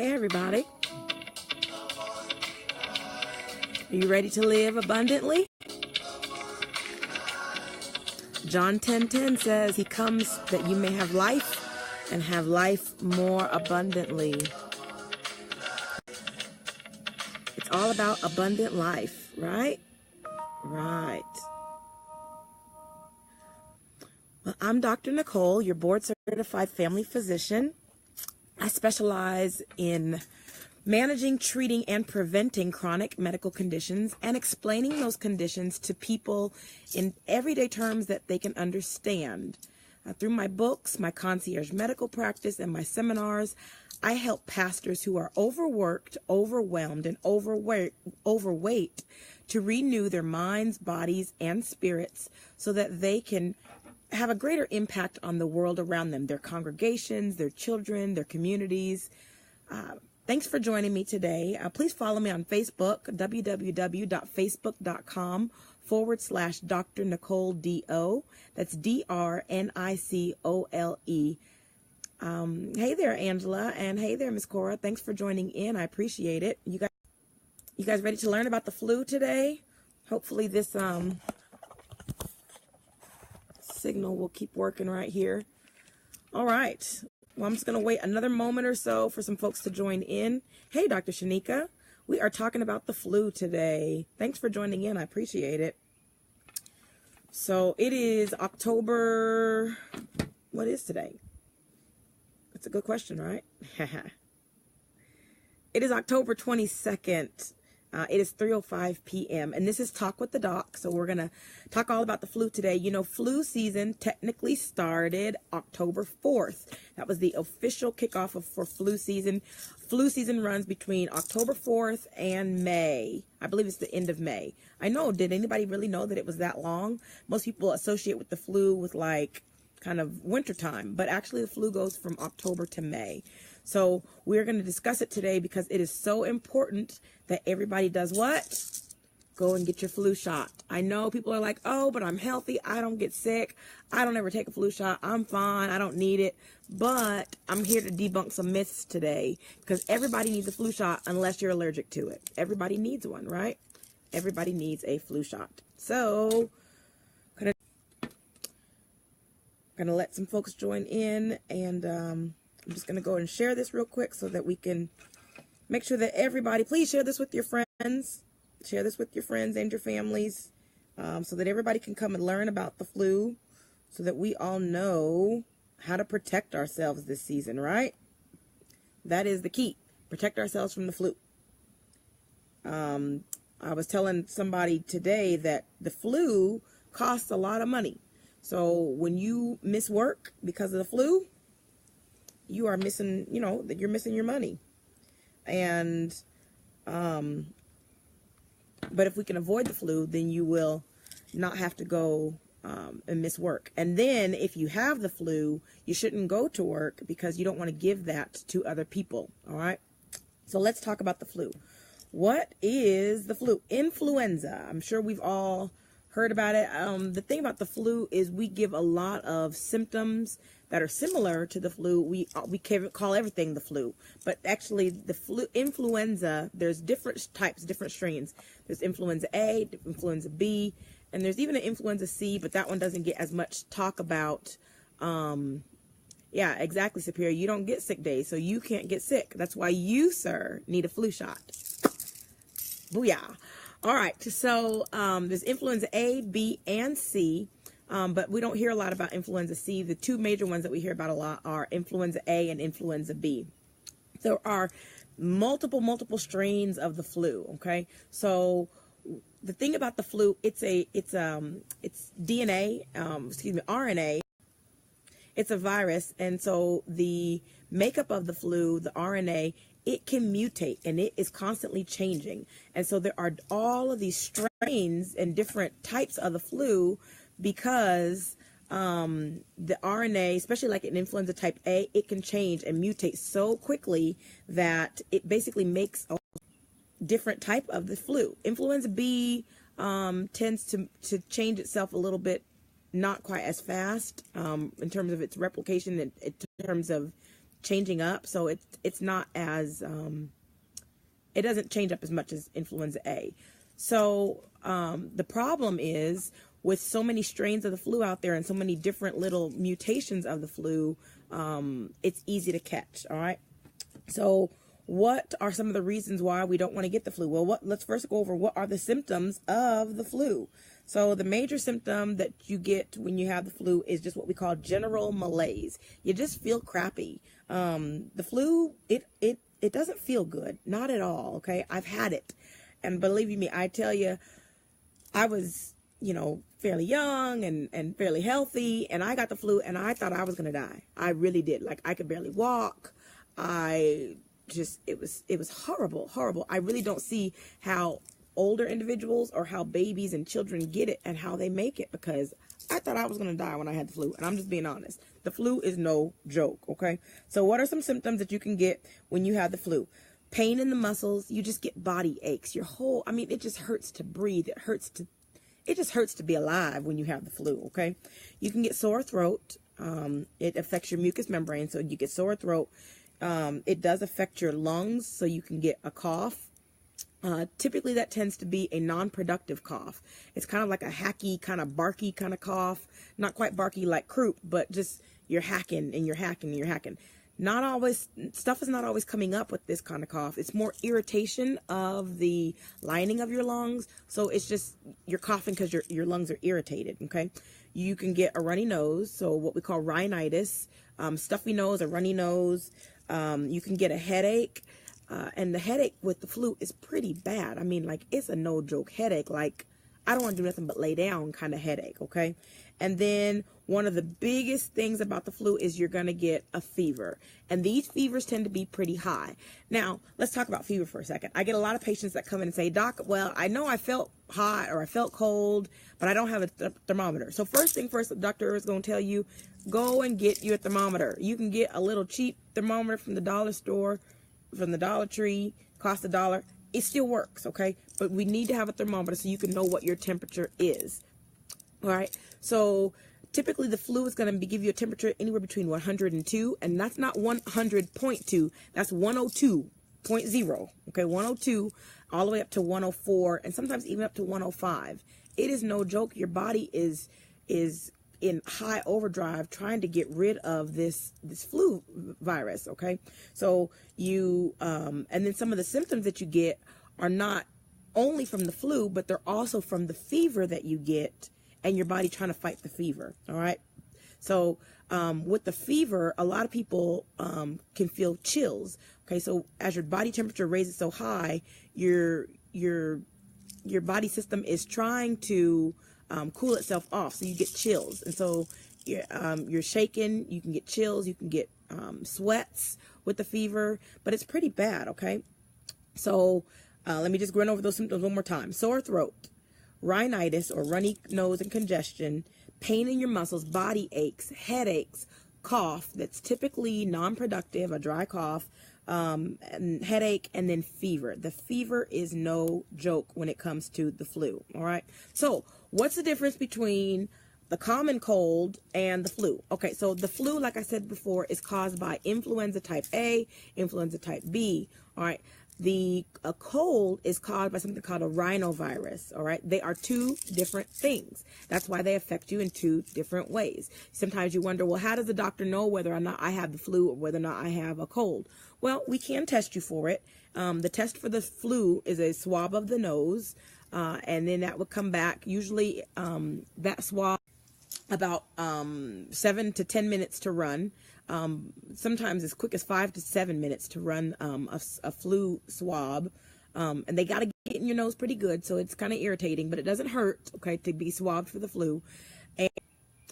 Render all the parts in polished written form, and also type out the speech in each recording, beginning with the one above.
Hey everybody. Are you ready to live abundantly? John 10:10 says he comes that you may have life and have life more abundantly. It's all about abundant life, right? Right. Well, I'm Dr. Nicole, your board certified family physician. I specialize in managing, treating, and preventing chronic medical conditions and explaining those conditions to people in everyday terms that they can understand. Through my books, my concierge medical practice, and my seminars, I help pastors who are overworked, overwhelmed, and overweight to renew their minds, bodies, and spirits so that they can have a greater impact on the world around them, their congregations, their children, their communities. Thanks for joining me today. Please follow me on Facebook, www.facebook.com/Dr. Nicole D.O. That's DRNICOLE. Hey there, Angela, and hey there, Miss Cora. Thanks for joining in. I appreciate it. You guys ready to learn about the flu today? Hopefully this signal will keep working right here. All right. Well, I'm just going to wait another moment or so for some folks to join in. Hey, Dr. Shanika. We are talking about the flu today. Thanks for joining in. I appreciate it. So it is October. What is today? That's a good question, right? It is October 22nd. It is 3:05 p.m. and this is Talk with the Doc. So we're going to talk all about the flu today. You know, flu season technically started October 4th. That was the official kickoff for flu season. Flu season runs between October 4th and May. I believe it's the end of May. I know, did anybody really know that it was that long? Most people associate with the flu with like kind of wintertime, but actually the flu goes from October to May. So we're going to discuss it today because it is so important that everybody does what? Go and get your flu shot. I know people are like, oh, but I'm healthy. I don't get sick. I don't ever take a flu shot. I'm fine. I don't need it. But I'm here to debunk some myths today because everybody needs a flu shot unless you're allergic to it. Everybody needs one, right? Everybody needs a flu shot. So I'm going to let some folks join in, and I'm just going to go and share this real quick so that we can make sure that everybody, please share this with your friends. Share this with your friends and your families so that everybody can come and learn about the flu so that we all know how to protect ourselves this season, right? That is the key. Protect ourselves from the flu. I was telling somebody today that the flu costs a lot of money. So when you miss work because of the flu, you are missing, you know, that you're missing your money. And, but if we can avoid the flu, then you will not have to go and miss work. And then if you have the flu, you shouldn't go to work because you don't want to give that to other people. All right. So let's talk about the flu. What is the flu? Influenza. I'm sure we've all heard about it. The thing about the flu is we give a lot of symptoms that are similar to the flu. We call everything the flu, but actually the flu, influenza, there's different types, different strains. There's influenza A, influenza B, and there's even an influenza C, but that one doesn't get as much talk about. Yeah, exactly, Superior. You don't get sick days, so you can't get sick. That's why you, sir, need a flu shot. Booyah. All right, so there's influenza A, B, and C, but we don't hear a lot about influenza C. The two major ones that we hear about a lot are influenza A and influenza B. There are multiple strains of the flu, okay? So the thing about the flu, it's DNA, RNA. It's a virus, and so the makeup of the flu, the RNA, it can mutate and it is constantly changing. And so there are all of these strains and different types of the flu because the RNA, especially like an influenza type A, it can change and mutate so quickly that it basically makes a different type of the flu. Influenza B tends to change itself a little bit, not quite as fast in terms of its replication, in terms of changing up. So it's not as, it doesn't change up as much as influenza A. So the problem is, with so many strains of the flu out there and so many different little mutations of the flu, it's easy to catch. All right. So what are some of the reasons why we don't want to get the flu? Well, let's first go over what are the symptoms of the flu. So the major symptom that you get when you have the flu is just what we call general malaise. You just feel crappy. The flu, it doesn't feel good. Not at all. Okay. I've had it. And believe me, I tell you, I was, fairly young and fairly healthy, and I got the flu and I thought I was going to die. I really did. Like, I could barely walk. It was horrible. I really don't see how older individuals or how babies and children get it and how they make it, because I thought I was going to die when I had the flu. And I'm just being honest. The flu is no joke. Okay. So what are some symptoms that you can get when you have the flu? Pain in the muscles. You just get body aches. It just hurts to breathe. It just hurts to be alive when you have the flu. Okay. You can get sore throat. It affects your mucous membrane. So you get sore throat. It does affect your lungs. So you can get a cough. Typically that tends to be a non-productive cough. It's kind of like a hacky, kind of barky kind of cough. Not quite barky like croup, but just you're hacking and you're hacking and you're hacking. Stuff is not always coming up with this kind of cough. It's more irritation of the lining of your lungs. So it's just, you're coughing because your lungs are irritated. Okay. You can get a runny nose. So what we call rhinitis, stuffy nose, a runny nose. You can get a headache. And the headache with the flu is pretty bad. It's a no joke headache. Like, I don't want to do nothing but lay down kind of headache. Okay. And then one of the biggest things about the flu is you're going to get a fever. And these fevers tend to be pretty high. Now, let's talk about fever for a second. I get a lot of patients that come in and say, Doc, well, I know I felt hot or I felt cold, but I don't have a thermometer. So first thing first, the doctor is going to tell you, go and get you a thermometer. You can get a little cheap thermometer from the dollar store, from the Dollar Tree, cost $1. It still works, okay? But we need to have a thermometer so you can know what your temperature is. All right. So typically the flu is going to give you a temperature anywhere between 102, and that's not 100.2. That's 102.0. Okay. 102 all the way up to 104, and sometimes even up to 105. It is no joke. Your body is in high overdrive trying to get rid of this flu virus. Okay. So and then some of the symptoms that you get are not only from the flu, but they're also from the fever that you get and your body trying to fight the fever. All right. So, with the fever, a lot of people, can feel chills. Okay. So as your body temperature raises so high, your body system is trying to, cool itself off. So you get chills. And so you're shaking, you can get chills, you can get, sweats with the fever, but it's pretty bad. Okay. So, let me just run over those symptoms one more time. Sore throat, rhinitis or runny nose and congestion, pain in your muscles, body aches, headaches, cough that's typically non-productive, a dry cough, and headache, and then fever. The fever is no joke when it comes to the flu. All right. So what's the difference between the common cold and the flu? Okay. So the flu, like I said before, is caused by influenza type A, influenza type B. All right. A cold is caused by something called a rhinovirus. All right. They are two different things. That's why they affect you in two different ways. Sometimes you wonder, well, how does the doctor know whether or not I have the flu or whether or not I have a cold? Well, we can test you for it. The test for the flu is a swab of the nose. And then that would come back. Usually, that swab about 7 to 10 minutes to run. Sometimes as quick as 5 to 7 minutes to run a flu swab. And they got to get in your nose pretty good. So it's kind of irritating, but it doesn't hurt, okay, to be swabbed for the flu. And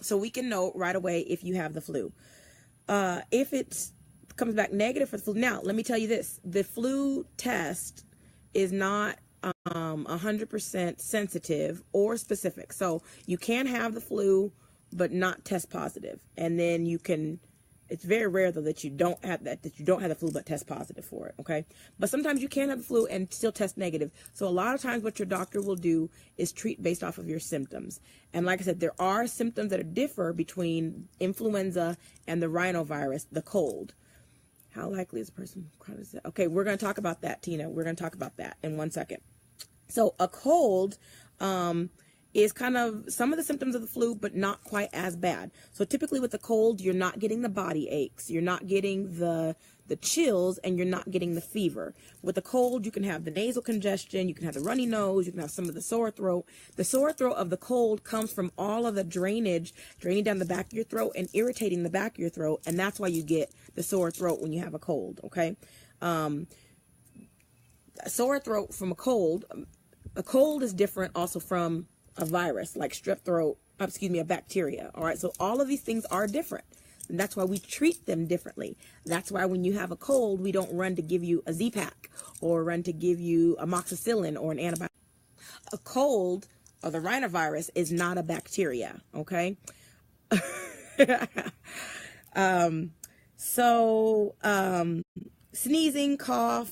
so we can know right away if you have the flu. If it comes back negative for the flu. Now, let me tell you this. The flu test is not 100% sensitive or specific. So you can have the flu, but not test positive. And then it's very rare though that you don't have the flu but test positive for it. Okay. But sometimes you can have the flu and still test negative. So a lot of times what your doctor will do is treat based off of your symptoms. And like I said, there are symptoms that differ between influenza and the rhinovirus, the cold. How likely is a person? Okay, we're going to talk about that, Tina. We're going to talk about that in 1 second. So a cold is kind of some of the symptoms of the flu, but not quite as bad. So typically with the cold, you're not getting the body aches, you're not getting the chills, and you're not getting the fever. With the cold, you can have the nasal congestion, you can have the runny nose, you can have some of the sore throat. The sore throat of the cold comes from all of the drainage draining down the back of your throat and irritating the back of your throat, and that's why you get the sore throat when you have a cold, okay? Sore throat from a cold is different also from a virus like strep throat, a bacteria, all right? So all of these things are different. And that's why we treat them differently. That's why when you have a cold, we don't run to give you a Z-Pack or run to give you amoxicillin or an antibiotic. A cold or the rhinovirus is not a bacteria, okay? Sneezing, cough,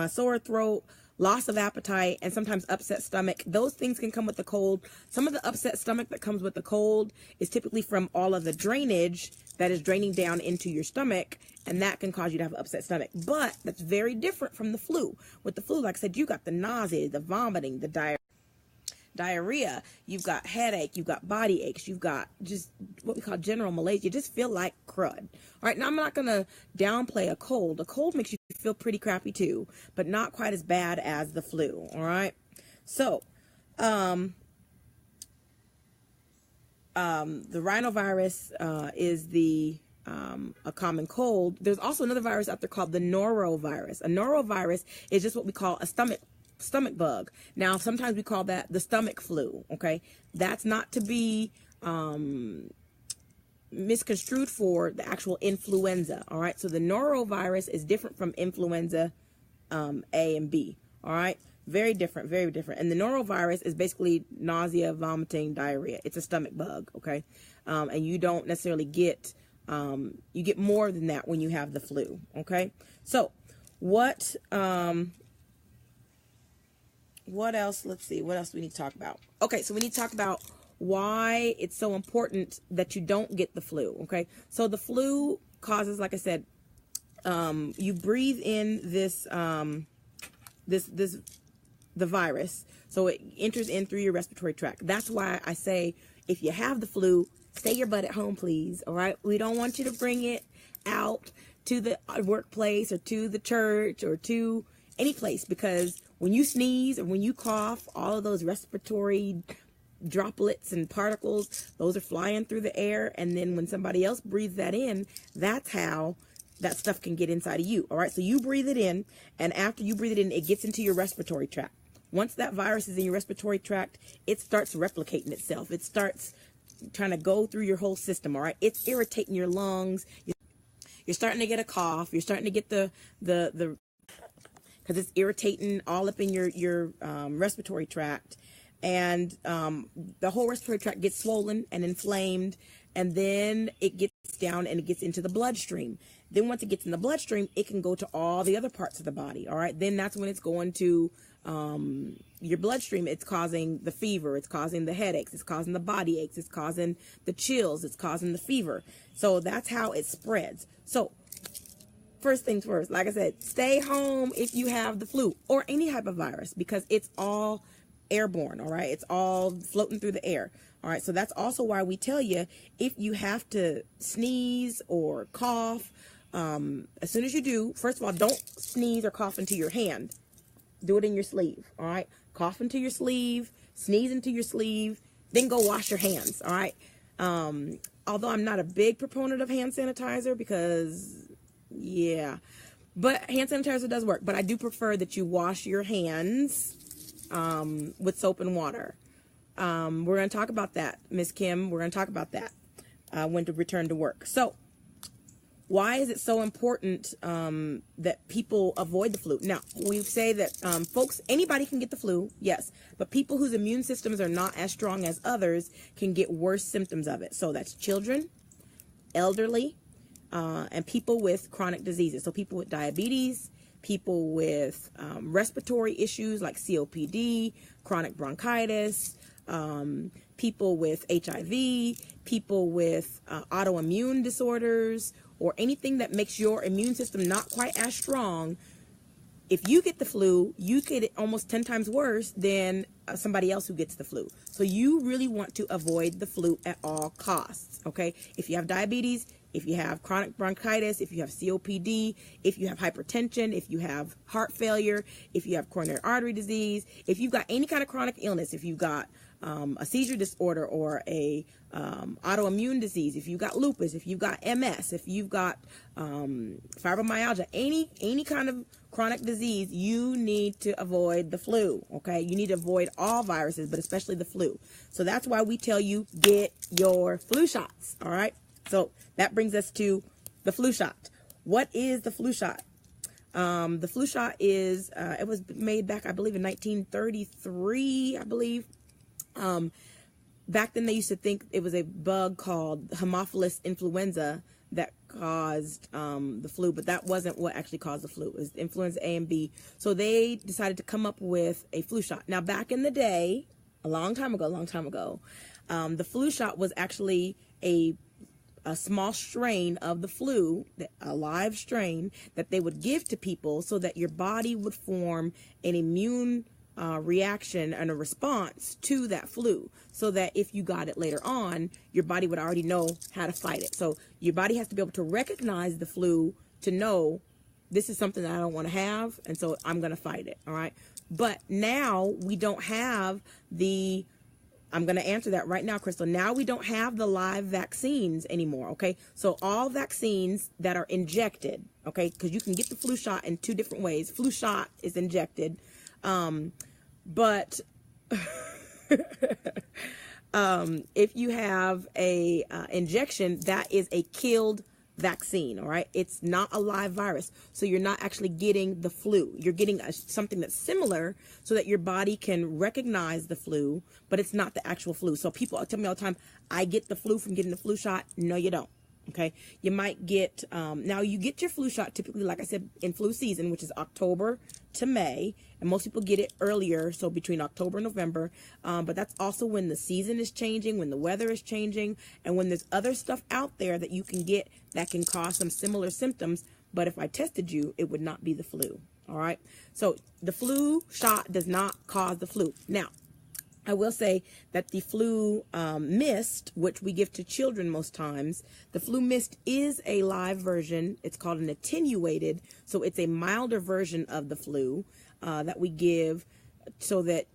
sore throat, loss of appetite, and sometimes upset stomach. Those things can come with the cold. Some of the upset stomach that comes with the cold is typically from all of the drainage that is draining down into your stomach, and that can cause you to have an upset stomach. But that's very different from the flu. With the flu, like I said, you got the nausea, the vomiting, the diarrhea, you've got headache, you've got body aches, you've got just what we call general malaise. You just feel like crud. All right, now I'm not going to downplay a cold. A cold makes you feel pretty crappy too, but not quite as bad as the flu. All right, so the rhinovirus is a common cold. There's also another virus out there called the norovirus. A norovirus is just what we call a stomach bug. Now, sometimes we call that the stomach flu, okay? That's not to be misconstrued for the actual influenza, all right? So the norovirus is different from influenza A and B, all right? Very different, very different. And the norovirus is basically nausea, vomiting, diarrhea. It's a stomach bug, okay? And you don't necessarily get, you get more than that when you have the flu, okay? So what else? Let's see. What else do we need to talk about? Okay, so we need to talk about why it's so important that you don't get the flu, okay? So the flu causes, like I said, you breathe in the virus, so it enters in through your respiratory tract. That's why I say if you have the flu, stay your butt at home, please, all right? We don't want you to bring it out to the workplace or to the church or to any place, because when you sneeze or when you cough, all of those respiratory droplets and particles, those are flying through the air, and then when somebody else breathes that in, that's how that stuff can get inside of you. All right, so you breathe it in, and after you breathe it in, it gets into your respiratory tract. Once that virus is in your respiratory tract, it starts replicating itself. It starts trying to go through your whole system. All right, it's irritating your lungs. You're starting to get a cough. You're starting to get the because it's irritating all up in your respiratory tract, and the whole respiratory tract gets swollen and inflamed, and then it gets down and it gets into the bloodstream. Then once it gets in the bloodstream, it can go to all the other parts of the body. All right, then that's when it's going to your bloodstream. It's causing the fever, it's causing the headaches, it's causing the body aches, it's causing the chills, it's causing the fever. So that's how it spreads. So first things first, like I said, stay home if you have the flu or any type of virus, because it's all airborne, all right? It's all floating through the air, all right? So that's also why we tell you, if you have to sneeze or cough, as soon as you do, first of all, don't sneeze or cough into your hand. Do it in your sleeve, all right? Cough into your sleeve, sneeze into your sleeve, then go wash your hands, all right? Although I'm not a big proponent of hand sanitizer because... yeah, but hand sanitizer does work, but I do prefer that you wash your hands with soap and water. We're going to talk about that, Miss Kim. We're going to talk about that when to return to work. So why is it so important that people avoid the flu? Now, we say that folks, anybody can get the flu, yes, but people whose immune systems are not as strong as others can get worse symptoms of it. So that's children, elderly, and people with chronic diseases. So people with diabetes, people with respiratory issues like COPD, chronic bronchitis, people with HIV, people with autoimmune disorders, or anything that makes your immune system not quite as strong, if you get the flu, you get it almost 10 times worse than somebody else who gets the flu. So you really want to avoid the flu at all costs, okay? If you have diabetes, if you have chronic bronchitis, if you have COPD, if you have hypertension, if you have heart failure, if you have coronary artery disease, if you've got any kind of chronic illness, if you've got a seizure disorder or a autoimmune disease, if you've got lupus, if you've got MS, if you've got fibromyalgia, any kind of chronic disease, you need to avoid the flu, okay? You need to avoid all viruses, but especially the flu. So that's why we tell you, get your flu shots, all right? So that brings us to the flu shot. What is the flu shot? The flu shot is, it was made back, I believe, in 1933, I believe. Back then they used to think it was a bug called Haemophilus influenza that caused the flu, but that wasn't what actually caused the flu. It was influenza A and B. So they decided to come up with a flu shot. Now, back in the day, a long time ago, the flu shot was actually a small strain of the flu, a live strain that they would give to people so that your body would form an immune reaction and a response to that flu, so that if you got it later on, your body would already know how to fight it. So your body has to be able to recognize the flu to know this is something that I don't want to have, and so I'm going to fight it, all right? But now we don't have the, I'm going to answer that right now, Crystal. Now we don't have the live vaccines anymore, okay? So all vaccines that are injected, okay, because you can get the flu shot in two different ways. Flu shot is injected, but if you have a injection, that is a killed vaccine, all right? It's not a live virus, so you're not actually getting the flu. You're getting something that's similar so that your body can recognize the flu, but it's not the actual flu. So people tell me all the time, I get the flu from getting the flu shot. No, you don't. Okay, you might get, now you get your flu shot typically, like I said, in flu season, which is October to May, and most people get it earlier, so between October and November, but that's also when the season is changing, when the weather is changing, and when there's other stuff out there that you can get that can cause some similar symptoms, but if I tested you, it would not be the flu, all right? So the flu shot does not cause the flu. Now, I will say that the flu mist, which we give to children most times, the flu mist is a live version. It's called an attenuated, so it's a milder version of the flu that we give, so that,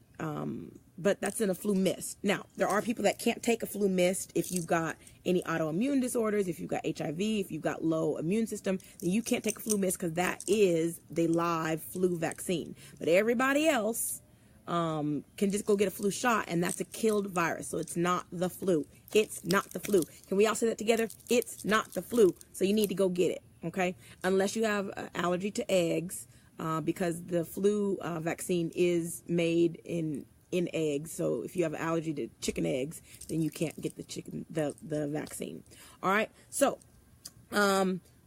but that's in a flu mist. Now, there are people that can't take a flu mist if you've got any autoimmune disorders, if you've got HIV, if you've got low immune system, then you can't take a flu mist because that is the live flu vaccine. But everybody else can just go get a flu shot, and that's a killed virus. So it's not the flu. It's not the flu. Can we all say that together? It's not the flu. So you need to go get it, okay? Unless you have an allergy to eggs, because the flu vaccine is made in eggs. So if you have an allergy to chicken eggs, then you can't get the vaccine. All right. So,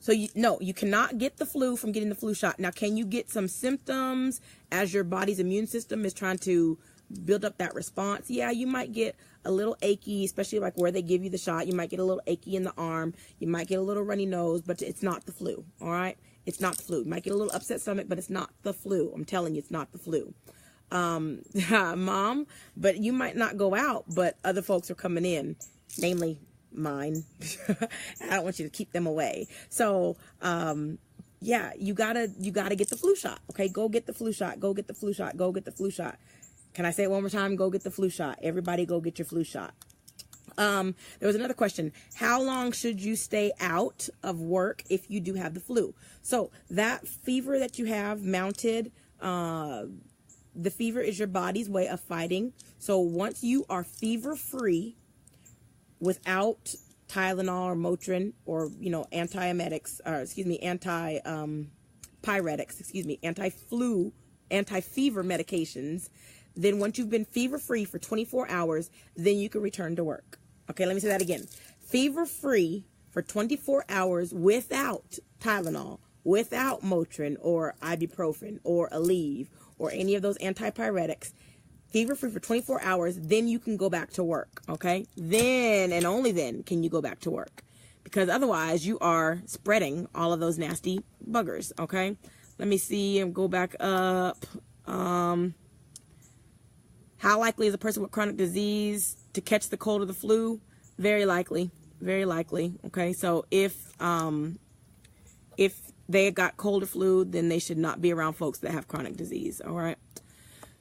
you cannot get the flu from getting the flu shot. Now, can you get some symptoms as your body's immune system is trying to build up that response? Yeah, you might get a little achy, especially like where they give you the shot. You might get a little achy in the arm. You might get a little runny nose, but it's not the flu, all right? It's not the flu. You might get a little upset stomach, but it's not the flu. I'm telling you, it's not the flu. Mom, but you might not go out, but other folks are coming in, namely mine. I don't want you to keep them away. So, yeah, you gotta get the flu shot. Okay, go get the flu shot. Go get the flu shot. Go get the flu shot. Can I say it one more time? Go get the flu shot. Everybody go get your flu shot. There was another question. How long should you stay out of work if you do have the flu? So that fever that you have mounted, the fever is your body's way of fighting. So once you are fever-free, without Tylenol or Motrin or, antiemetics, or anti-fever medications, then once you've been fever-free for 24 hours, then you can return to work. Okay, let me say that again. Fever-free for 24 hours without Tylenol, without Motrin or ibuprofen or Aleve or any of those antipyretics, fever-free for 24 hours, then you can go back to work, okay? Then and only then can you go back to work. because otherwise you are spreading all of those nasty buggers. Okay, let me see and go back up. How likely is a person with chronic disease to catch the cold or the flu? Very likely, very likely. Okay, so if they got cold or flu, then they should not be around folks that have chronic disease. All right.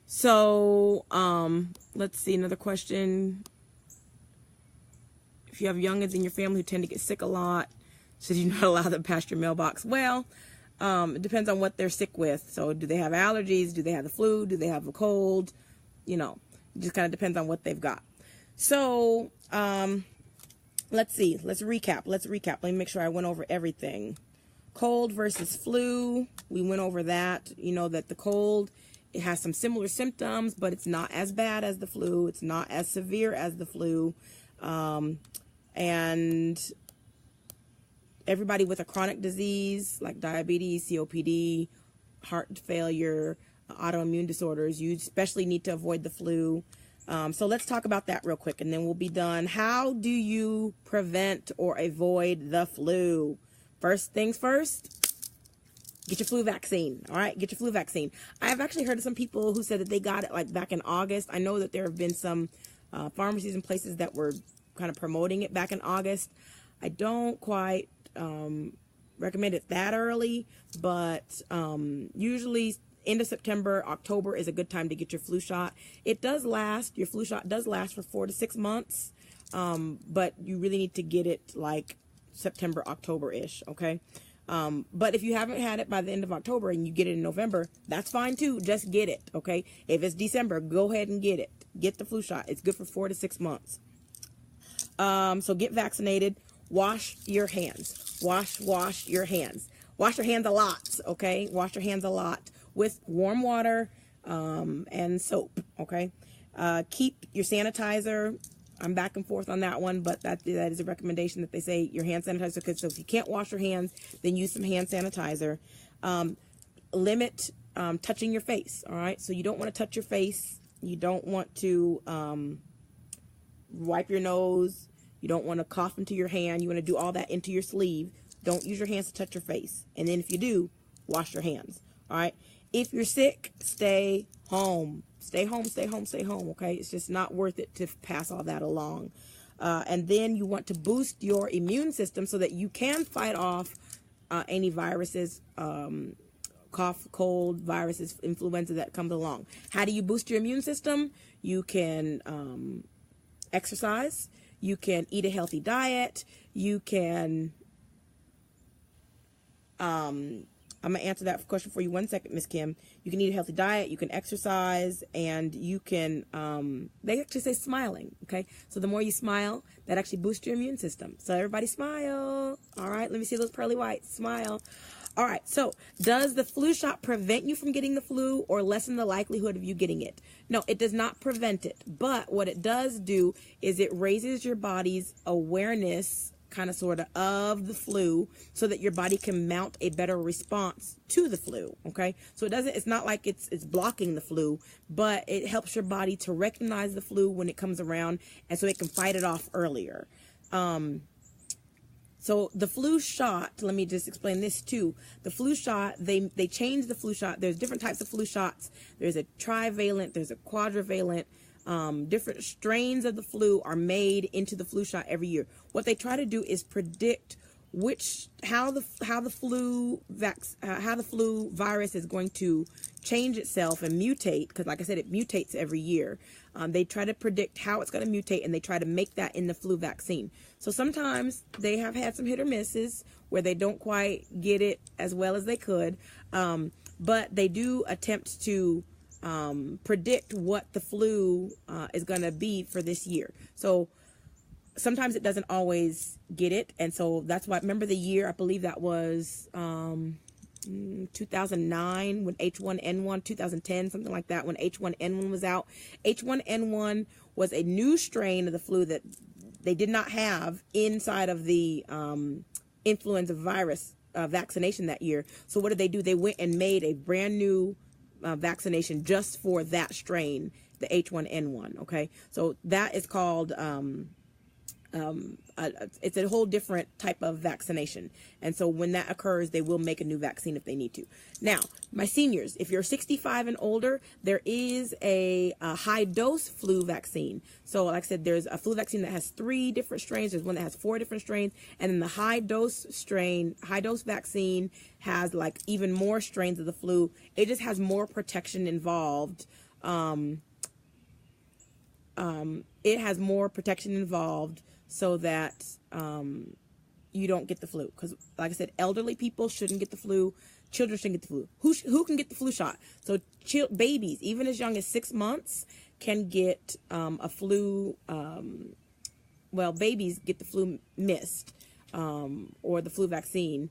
So let's see, another question. If you have youngins in your family who tend to get sick a lot, should you not allow them past your mailbox? Well, it depends on what they're sick with. So do they have allergies? Do they have the flu? Do they have a cold? You know, it just kind of depends on what they've got. So let's see. Let's recap. Let me make sure I went over everything. Cold versus flu. We went over that. You know that the cold, it has some similar symptoms, but it's not as bad as the flu. It's not as severe as the flu. And everybody with a chronic disease like diabetes, COPD, heart failure, autoimmune disorders, you especially need to avoid the flu. So let's talk about that real quick and then we'll be done. How do you prevent or avoid the flu? First things first, get your flu vaccine. All right, get your flu vaccine. I've actually heard of some people who said that they got it like back in August. I know that there have been some pharmacies and places that were kind of promoting it back in August. I don't quite recommend it that early, but usually end of September, October is a good time to get your flu shot. It does last, your flu shot does last for 4 to 6 months, but you really need to get it like September, October-ish, okay? But if you haven't had it by the end of October and you get it in November, that's fine too. Just get it, okay? If it's December, go ahead and get it. Get the flu shot. It's good for 4 to 6 months. So get vaccinated. Wash your hands. Wash your hands. Wash your hands a lot, okay? Wash your hands a lot with warm water and soap, okay? Keep your sanitizer. I'm back and forth on that one, but that is a recommendation that they say your hand sanitizer. So if you can't wash your hands, then use some hand sanitizer. Limit touching your face, all right? So you don't want to touch your face. You don't want to wipe your nose. You don't want to cough into your hand. You want to do all that into your sleeve. Don't use your hands to touch your face. And then if you do, wash your hands, all right? If you're sick, stay home. Stay home, stay home, stay home, okay? It's just not worth it to pass all that along. And then you want to boost your immune system so that you can fight off any viruses, cough, cold, viruses, influenza that comes along. How do you boost your immune system? You can exercise. You can eat a healthy diet. You can... I'm going to answer that question for you 1 second, Miss Kim. You can eat a healthy diet, you can exercise, and you can, they actually say smiling, okay? So the more you smile, that actually boosts your immune system. So everybody smile. All right, let me see those pearly whites. Smile. All right, so does the flu shot prevent you from getting the flu or lessen the likelihood of you getting it? No, it does not prevent it. But what it does do is it raises your body's awareness kind of sort of the flu so that your body can mount a better response to the flu, okay? So it's not like it's blocking the flu, but it helps your body to recognize the flu when it comes around and so it can fight it off earlier. So the flu shot, let me just explain this too. The flu shot, they changed the flu shot. There's different types of flu shots. There's a trivalent, there's a quadrivalent. Different strains of the flu are made into the flu shot every year. What they try to do is predict how the flu virus is going to change itself and mutate, because like I said, it mutates every year. They try to predict how it's going to mutate, and they try to make that in the flu vaccine. So sometimes they have had some hit or misses where they don't quite get it as well as they could, but they do attempt to predict what the flu is going to be for this year. So sometimes it doesn't always get it, and so that's why, remember the year, I believe that was 2009 when H1N1, 2010, something like that, when H1N1 was out. H1N1 was a new strain of the flu that they did not have inside of the influenza virus vaccination that year. So what did they do? They went and made a brand new vaccination just for that strain, the H1N1, okay? So that is called it's a whole different type of vaccination. And so when that occurs, they will make a new vaccine if they need to. Now, my seniors, if you're 65 and older, there is a high dose flu vaccine. So like I said, there's a flu vaccine that has 3 different strains. There's one that has 4 different strains. And then the high dose vaccine has like even more strains of the flu. It just has more protection involved. It has more protection involved so that you don't get the flu. Because, like I said, elderly people shouldn't get the flu. Children shouldn't get the flu. Who can get the flu shot? So babies, even as young as 6 months, can get a flu. Well, babies get the flu mist or the flu vaccine.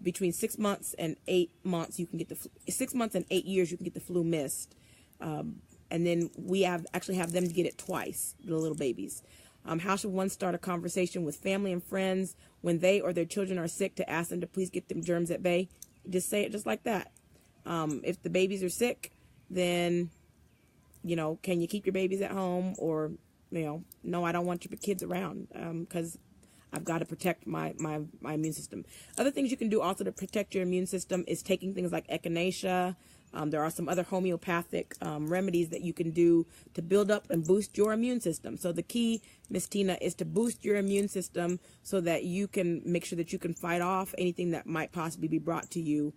Between 6 months and 8 months, you can get 6 months and 8 years, you can get the flu mist. And then we actually have them get it twice, the little babies. How should one start a conversation with family and friends when they or their children are sick to ask them to please get them germs at bay? Just say it just like that. If the babies are sick, then, can you keep your babies at home? Or, no, I don't want your kids around because I've got to protect my immune system. Other things you can do also to protect your immune system is taking things like echinacea. There are some other homeopathic remedies that you can do to build up and boost your immune system. So the key, Miss Tina, is to boost your immune system so that you can make sure that you can fight off anything that might possibly be brought to you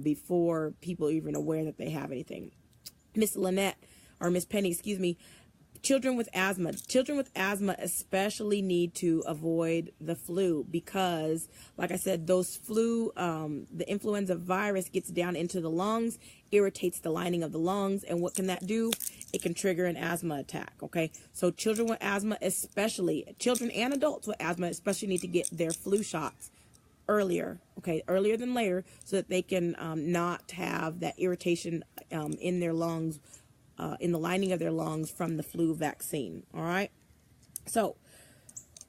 before people are even aware that they have anything. Miss Lynette, or Miss Penny, excuse me, children with asthma especially need to avoid the flu because, like I said, those flu, the influenza virus gets down into the lungs, irritates the lining of the lungs, and what can that do? It can trigger an asthma attack, okay? So children with asthma especially, children and adults with asthma especially need to get their flu shots earlier, okay, earlier than later, so that they can not have that irritation in their lungs, in the lining of their lungs from the flu vaccine. All right. So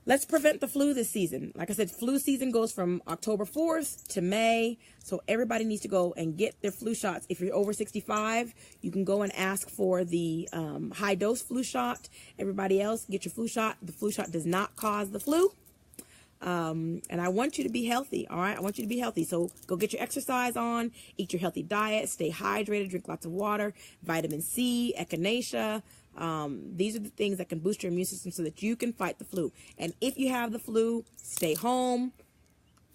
let's prevent the flu this season. Like I said, flu season goes from October 4th to May. So everybody needs to go and get their flu shots. If you're over 65, you can go and ask for the high dose flu shot. Everybody else, get your flu shot. The flu shot does not cause the flu. And I want you to be healthy. All right. I want you to be healthy. So go get your exercise on, eat your healthy diet, stay hydrated, drink lots of water, vitamin C, echinacea. These are the things that can boost your immune system so that you can fight the flu. And if you have the flu, stay home,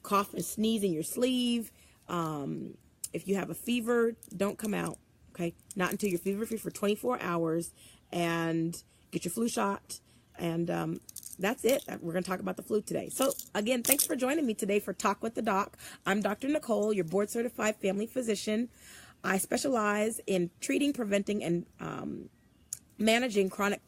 cough and sneeze in your sleeve. If you have a fever, don't come out. Okay. Not until you're fever free for 24 hours and get your flu shot. And, that's it. We're going to talk about the flu today. So again, thanks for joining me today for Talk with the Doc. I'm Dr. Nicole, your board certified family physician. I specialize in treating, preventing, and managing chronic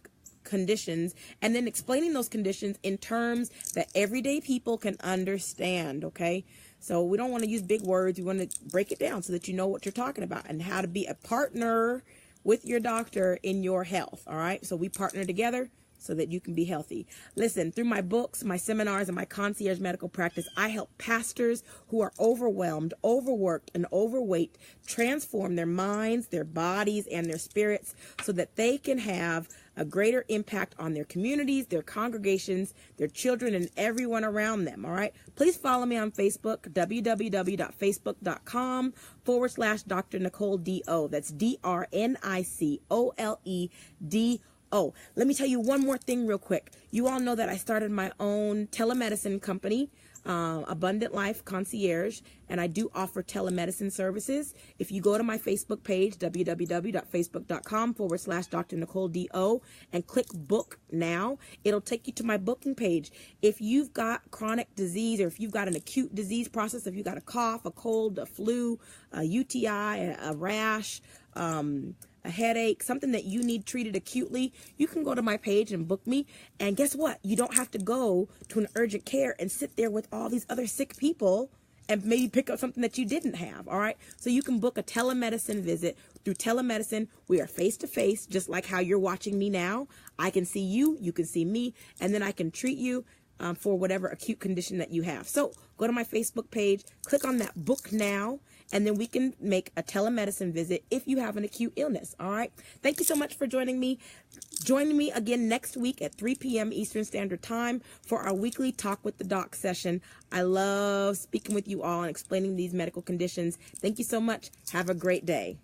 conditions and then explaining those conditions in terms that everyday people can understand. Okay. So we don't want to use big words. We want to break it down so that you know what you're talking about and how to be a partner with your doctor in your health. All right. So we partner together so that you can be healthy. Listen, through my books, my seminars, and my concierge medical practice, I help pastors who are overwhelmed, overworked, and overweight transform their minds, their bodies, and their spirits so that they can have a greater impact on their communities, their congregations, their children, and everyone around them. All right. Please follow me on Facebook, www.facebook.com/Dr. Nicole D.O. That's DRNICOLEDO. Oh, let me tell you one more thing real quick. You all know that I started my own telemedicine company, Abundant Life Concierge, and I do offer telemedicine services. If you go to my Facebook page, www.facebook.com/Dr. Nicole D.O. and click book now, it'll take you to my booking page. If you've got chronic disease or if you've got an acute disease process, if you've got a cough, a cold, a flu, a UTI, a rash, a headache, something that you need treated acutely, you can go to my page and book me. And guess what? You don't have to go to an urgent care and sit there with all these other sick people and maybe pick up something that you didn't have. All right. So you can book a telemedicine visit. Through telemedicine, we are face to face, just like how you're watching me now. I can see you, you can see me, and then I can treat you for whatever acute condition that you have. So go to my Facebook page, click on that book now, and then we can make a telemedicine visit if you have an acute illness. All right. Thank you so much for joining me. Join me again next week at 3 p.m. Eastern Standard Time for our weekly Talk with the Doc session. I love speaking with you all and explaining these medical conditions. Thank you so much. Have a great day.